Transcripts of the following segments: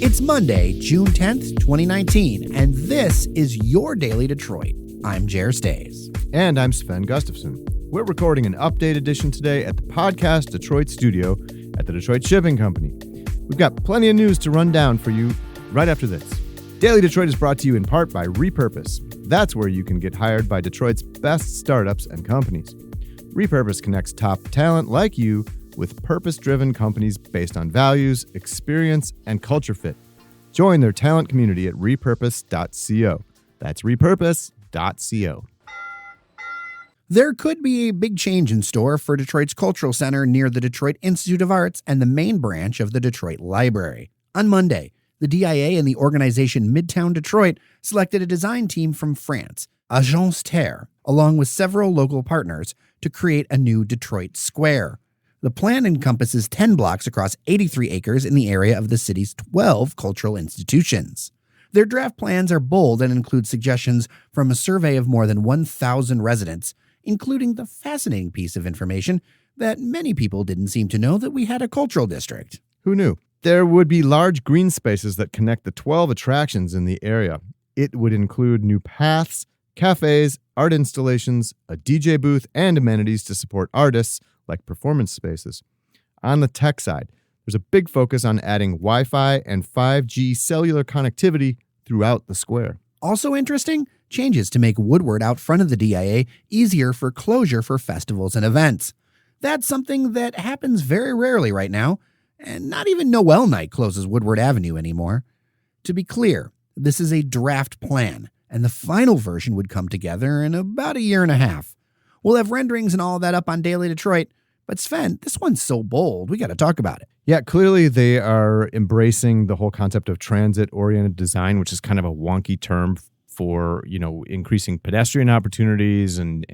It's Monday, June 10th, 2019, and this is your Daily Detroit. I'm Jer Stays. And I'm Sven Gustafson. We're recording an update edition today at the Podcast Detroit studio at the Detroit Shipping Company. We've got plenty of news to run down for you right after this. Daily Detroit is brought to you in part by Repurpose. That's where you can get hired by Detroit's best startups and companies. Repurpose connects top talent like you with purpose-driven companies based on values, experience, and culture fit. Join their talent community at repurpose.co. That's repurpose.co. There could be a big change in store for Detroit's Cultural Center near the Detroit Institute of Arts and the main branch of the Detroit Library. On Monday, the DIA and the organization Midtown Detroit selected a design team from France, Agence Ter, along with several local partners, to create a new Detroit Square. The plan encompasses 10 blocks across 83 acres in the area of the city's 12 cultural institutions. Their draft plans are bold and include suggestions from a survey of more than 1,000 residents, including the fascinating piece of information that many people didn't seem to know that we had a cultural district. Who knew? There would be large green spaces that connect the 12 attractions in the area. It would include new paths, cafes, art installations, a DJ booth, and amenities to support artists, like performance spaces. On the tech side, there's a big focus on adding Wi-Fi and 5G cellular connectivity throughout the square. Also interesting, changes to make Woodward out front of the DIA easier for closure for festivals and events. That's something that happens very rarely right now, and not even Noel Night closes Woodward Avenue anymore. To be clear, this is a draft plan, and the final version would come together in about a year and a half. We'll have renderings and all that up on Daily Detroit, but Sven, this one's so bold, we got to talk about it. Yeah, clearly they are embracing the whole concept of transit-oriented design, which is kind of a wonky term for, increasing pedestrian opportunities and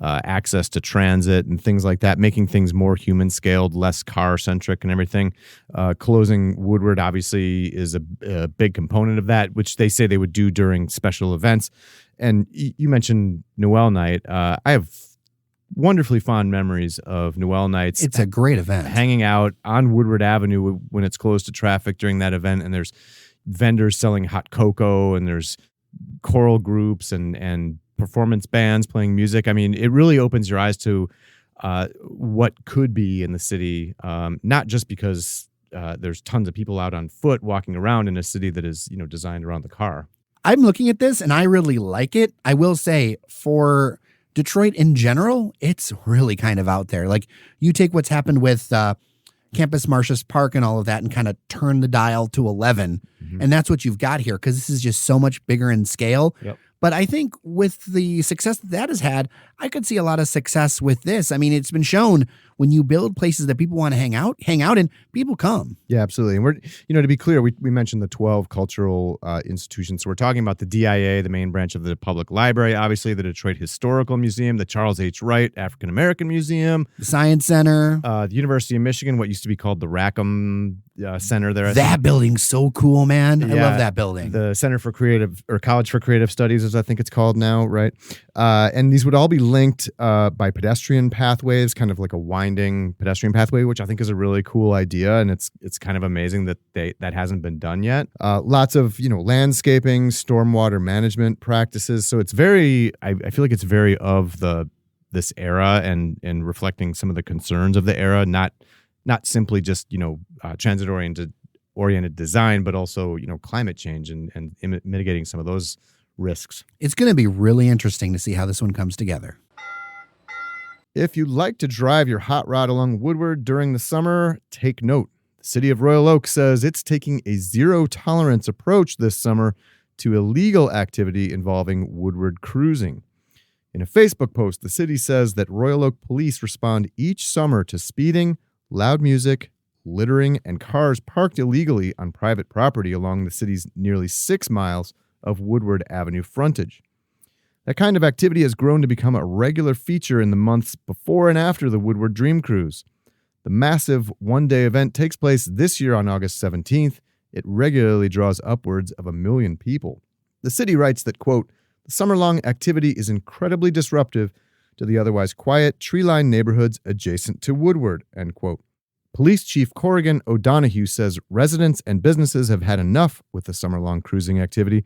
access to transit and things like that, making things more human-scaled, less car-centric and everything. Closing Woodward obviously is a big component of that, which they say they would do during special events. And you mentioned Noel Night. I have wonderfully fond memories of Noel Nights. It's a great event. Hanging out on Woodward Avenue when it's closed to traffic during that event, and there's vendors selling hot cocoa, and there's choral groups and performance bands playing music. I mean, it really opens your eyes to what could be in the city, not just because there's tons of people out on foot walking around in a city that is, designed around the car. I'm looking at this and I really like it. I will say for Detroit in general, it's really kind of out there. Like you take what's happened with Campus Martius Park and all of that and kind of turn the dial to 11. Mm-hmm. And that's what you've got here because this is just so much bigger in scale. Yep. But I think with the success that has had, I could see a lot of success with this. I mean, it's been shown when you build places that people want to hang out in, people come. Yeah, absolutely. And we're, to be clear, we mentioned the 12 cultural institutions. So we're talking about the DIA, the main branch of the public library, obviously the Detroit Historical Museum, the Charles H. Wright African American Museum, the Science Center, the University of Michigan, what used to be called the Rackham Center there. That building's so cool, man. I love that building. The Center for Creative, or College for Creative Studies, as I think it's called now, right? And these would all be linked by pedestrian pathways, kind of like a winding pedestrian pathway, which I think is a really cool idea. And it's kind of amazing that that hasn't been done yet. Lots of, landscaping, stormwater management practices. So it's very, I feel like it's very of this era and reflecting some of the concerns of the era, not simply just, transit-oriented design, but also, climate change and mitigating some of those risks. It's going to be really interesting to see how this one comes together. If you'd like to drive your hot rod along Woodward during the summer, take note. The city of Royal Oak says it's taking a zero-tolerance approach this summer to illegal activity involving Woodward cruising. In a Facebook post, the city says that Royal Oak police respond each summer to speeding, loud music, littering, and cars parked illegally on private property along the city's nearly 6 miles of Woodward Avenue frontage. That kind of activity has grown to become a regular feature in the months before and after the Woodward Dream Cruise. The massive one-day event takes place this year on August 17th. It regularly draws upwards of 1 million people. The city writes that, quote, "The summer-long activity is incredibly disruptive to the otherwise quiet, tree-lined neighborhoods adjacent to Woodward," end quote. Police Chief Corrigan O'Donoghue says residents and businesses have had enough with the summer-long cruising activity.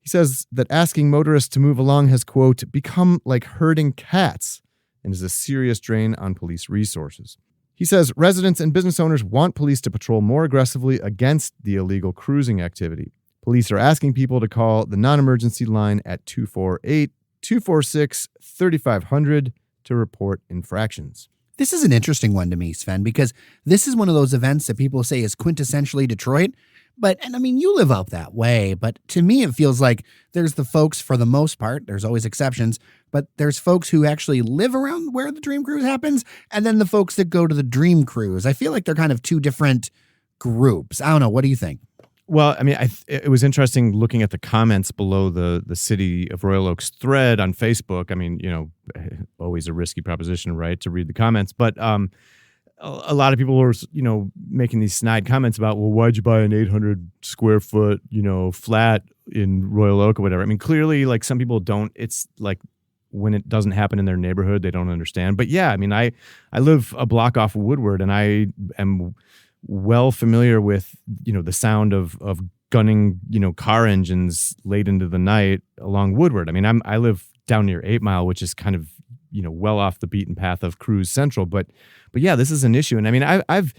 He says that asking motorists to move along has, quote, become like herding cats and is a serious drain on police resources. He says residents and business owners want police to patrol more aggressively against the illegal cruising activity. Police are asking people to call the non-emergency line at 248-246-3500 to report infractions. This is an interesting one to me, Sven, because this is one of those events that people say is quintessentially Detroit. And I mean, you live up that way, but to me, it feels like there's the folks, for the most part, there's always exceptions, but there's folks who actually live around where the Dream Cruise happens, and then the folks that go to the Dream Cruise. I feel like they're kind of two different groups. I don't know. What do you think? Well, I mean, it was interesting looking at the comments below the City of Royal Oak's thread on Facebook. I mean, always a risky proposition, right, to read the comments. But a lot of people were, making these snide comments about, well, why'd you buy an 800 square foot, flat in Royal Oak or whatever? I mean, clearly, like, some people don't. It's like when it doesn't happen in their neighborhood, they don't understand. But yeah, I mean, I live a block off of Woodward, and I am well familiar with, the sound of gunning, car engines late into the night along Woodward. I mean, I live down near 8 Mile, which is kind of, well off the beaten path of Cruise Central. But yeah, this is an issue. And I mean, I've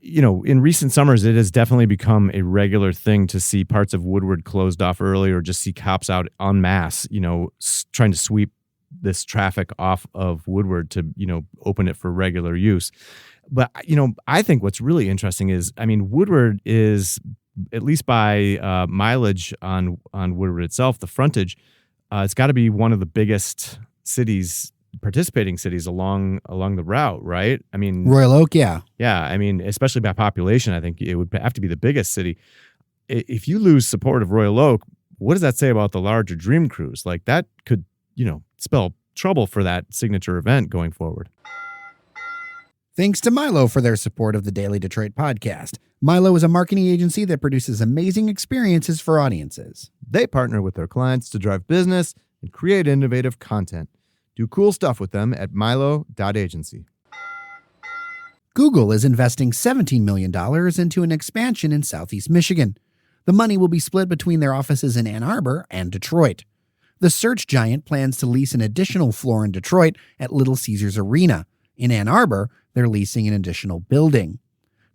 in recent summers, it has definitely become a regular thing to see parts of Woodward closed off early, or just see cops out en masse, trying to sweep this traffic off of Woodward to, open it for regular use. But, I think what's really interesting is, I mean, Woodward is, at least by mileage on Woodward itself, the frontage, it's got to be one of the biggest participating cities along the route, right? I mean, Royal Oak, yeah. Yeah, I mean, especially by population, I think it would have to be the biggest city. If you lose support of Royal Oak, what does that say about the larger Dream Cruise? Like, that could, spell trouble for that signature event going forward. Thanks to Milo for their support of the Daily Detroit podcast. Milo is a marketing agency that produces amazing experiences for audiences. They partner with their clients to drive business and create innovative content. Do cool stuff with them at milo.agency. Google is investing $17 million into an expansion in Southeast Michigan. The money will be split between their offices in Ann Arbor and Detroit. The search giant plans to lease an additional floor in Detroit at Little Caesars Arena. In Ann Arbor, they're leasing an additional building.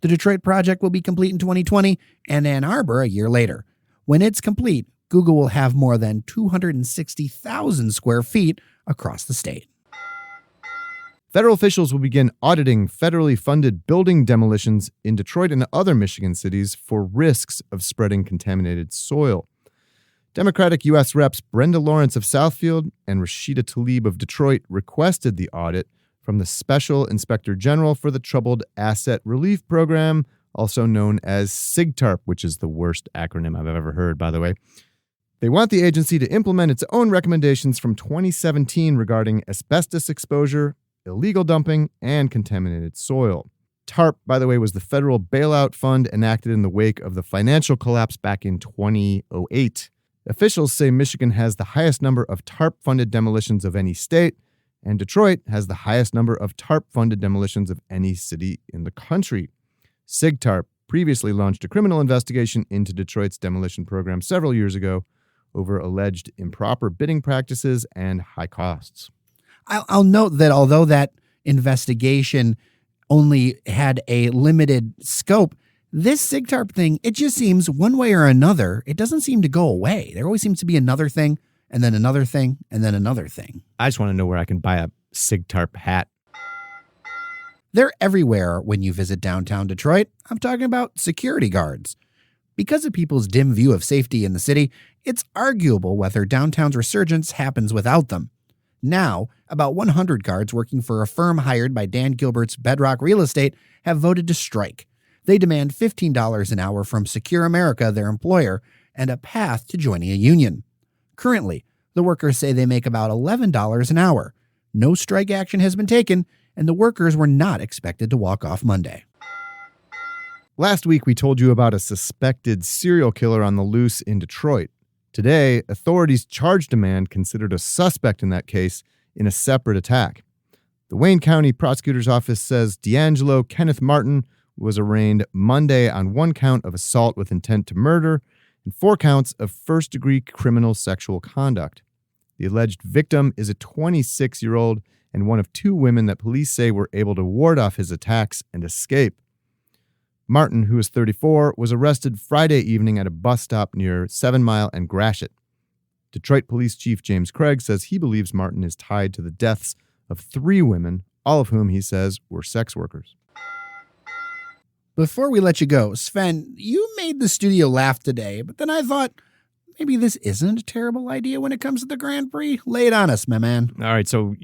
The Detroit project will be complete in 2020 and Ann Arbor a year later. When it's complete, Google will have more than 260,000 square feet across the state. Federal officials will begin auditing federally funded building demolitions in Detroit and other Michigan cities for risks of spreading contaminated soil. Democratic U.S. Reps Brenda Lawrence of Southfield and Rashida Tlaib of Detroit requested the audit from the Special Inspector General for the Troubled Asset Relief Program, also known as SIGTARP, which is the worst acronym I've ever heard, by the way. They want the agency to implement its own recommendations from 2017 regarding asbestos exposure, illegal dumping, and contaminated soil. TARP, by the way, was the federal bailout fund enacted in the wake of the financial collapse back in 2008. Officials say Michigan has the highest number of TARP-funded demolitions of any state, and Detroit has the highest number of TARP-funded demolitions of any city in the country. SIGTARP previously launched a criminal investigation into Detroit's demolition program several years ago over alleged improper bidding practices and high costs. I'll note that although that investigation only had a limited scope, this SIGTARP thing, it just seems one way or another, it doesn't seem to go away. There always seems to be another thing, and then another thing, and then another thing. I just want to know where I can buy a SIGTARP hat. They're everywhere when you visit downtown Detroit. I'm talking about security guards. Because of people's dim view of safety in the city, it's arguable whether downtown's resurgence happens without them. Now, about 100 guards working for a firm hired by Dan Gilbert's Bedrock Real Estate have voted to strike. They demand $15 an hour from Secure America, their employer, and a path to joining a union. Currently, the workers say they make about $11 an hour. No strike action has been taken, and the workers were not expected to walk off Monday. Last week, we told you about a suspected serial killer on the loose in Detroit. Today, authorities charged a man considered a suspect in that case in a separate attack. The Wayne County Prosecutor's Office says D'Angelo Kenneth Martin was arraigned Monday on 1 count of assault with intent to murder and 4 counts of first-degree criminal sexual conduct. The alleged victim is a 26-year-old and one of 2 women that police say were able to ward off his attacks and escape. Martin, who is 34, was arrested Friday evening at a bus stop near 7 Mile and Gratiot. Detroit Police Chief James Craig says he believes Martin is tied to the deaths of 3 women, all of whom he says were sex workers. Before we let you go, Sven, you made the studio laugh today, but then I thought maybe this isn't a terrible idea when it comes to the Grand Prix. Lay it on us, my man. All right, so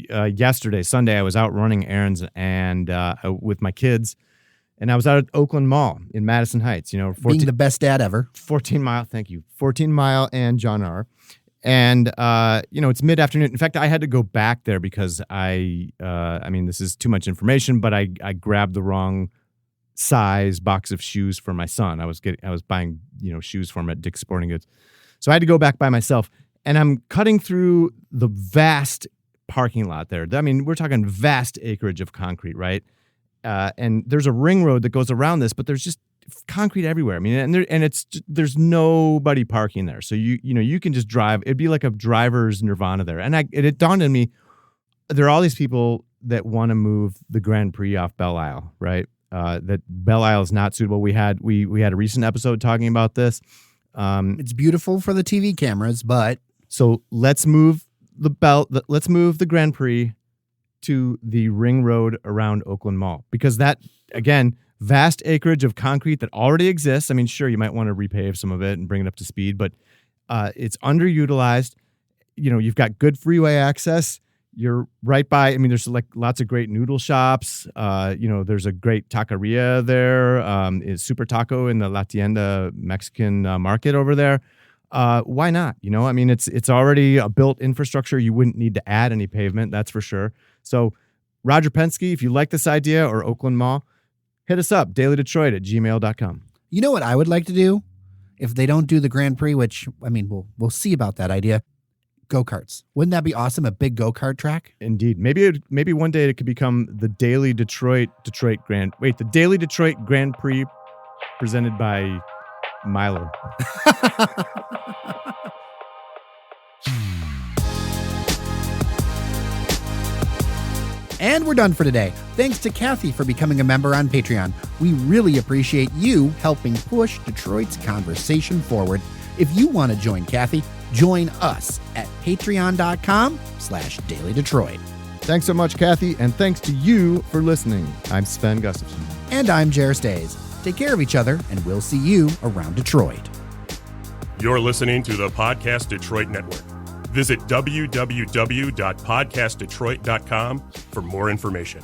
Sunday, I was out running errands and with my kids, and I was out at Oakland Mall in Madison Heights. Being the best dad ever. 14 Mile, thank you. 14 Mile and John R. And, it's mid-afternoon. In fact, I had to go back there because this is too much information, but I grabbed the wrong size box of shoes for my son. I was buying, shoes for him at Dick's Sporting Goods. So I had to go back by myself. And I'm cutting through the vast parking lot there. I mean, we're talking vast acreage of concrete, right? And there's a ring road that goes around this, but there's just concrete everywhere. I mean, there's nobody parking there. So you can just drive. It'd be like a driver's nirvana there. And it dawned on me, there are all these people that want to move the Grand Prix off Belle Isle, right? That Belle Isle is not suitable. We had a recent episode talking about this. It's beautiful for the TV cameras, but so let's move the Grand Prix to the ring road around Oakland Mall, because that, again, vast acreage of concrete that already exists. I mean, sure, you might want to repave some of it and bring it up to speed, but it's underutilized. You've got good freeway access. You're right by, there's like lots of great noodle shops. There's a great taqueria there. Is Super Taco in the La Tienda Mexican market over there. Why not? It's already a built infrastructure. You wouldn't need to add any pavement, that's for sure. So Roger Penske, if you like this idea, or Oakland Mall, hit us up, dailydetroit@gmail.com. You know what I would like to do? If they don't do the Grand Prix, which, we'll see about that idea. Go-karts. Wouldn't that be awesome? A big go-kart track? Indeed. Maybe one day it could become the Daily Detroit Grand Prix presented by Milo. And we're done for today. Thanks to Kathy for becoming a member on Patreon. We really appreciate you helping push Detroit's conversation forward. If you want to join Kathy, join us at patreon.com/dailydetroit. Thanks so much, Kathy, and thanks to you for listening. I'm Sven Gustafson. And I'm Jer Stays. Take care of each other, and we'll see you around Detroit. You're listening to the Podcast Detroit Network. Visit www.podcastdetroit.com for more information.